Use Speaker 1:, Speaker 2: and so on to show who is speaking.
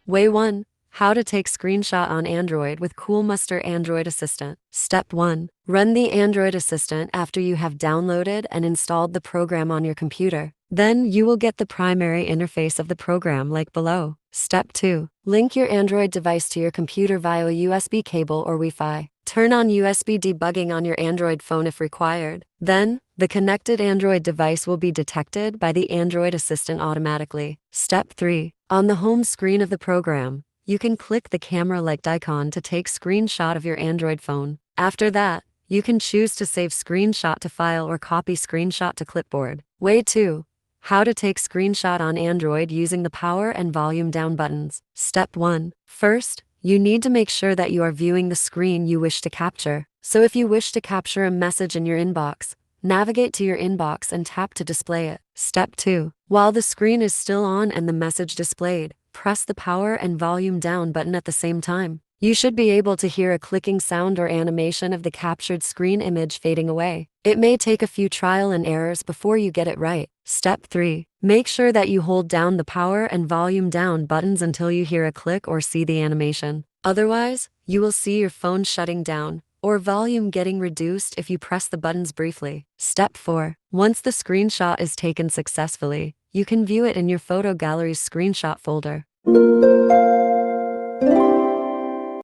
Speaker 1: Way 1. How to take screenshot on Android with Coolmuster Android Assistant. Step 1. Run the Android Assistant after you have downloaded and installed the program on your computer. Then you will get the primary interface of the program like below. Step 2. Link your Android device to your computer via a USB cable or Wi-Fi. Turn on USB debugging on your Android phone if required. Then, the connected Android device will be detected by the Android Assistant automatically. Step 3. On the home screen of the program, you can click the camera-like icon to take screenshot of your Android phone. After that, you can choose to save screenshot to file or copy screenshot to clipboard. Way 2. How to take screenshot on Android using the power and volume down buttons. Step 1. First, you need to make sure that you are viewing the screen you wish to capture. So if you wish to capture a message in your inbox, navigate to your inbox and tap to display it. Step 2. While the screen is still on and the message displayed, press the power and volume down button at the same time. You should be able to hear a clicking sound or animation of the captured screen image fading away. It may take a few trial and errors before you get it right. Step 3. Make sure that you hold down the power and volume down buttons until you hear a click or see the animation. Otherwise, you will see your phone shutting down or volume getting reduced if you press the buttons briefly. Step 4. Once the screenshot is taken successfully, you can view it in your photo gallery's screenshot folder.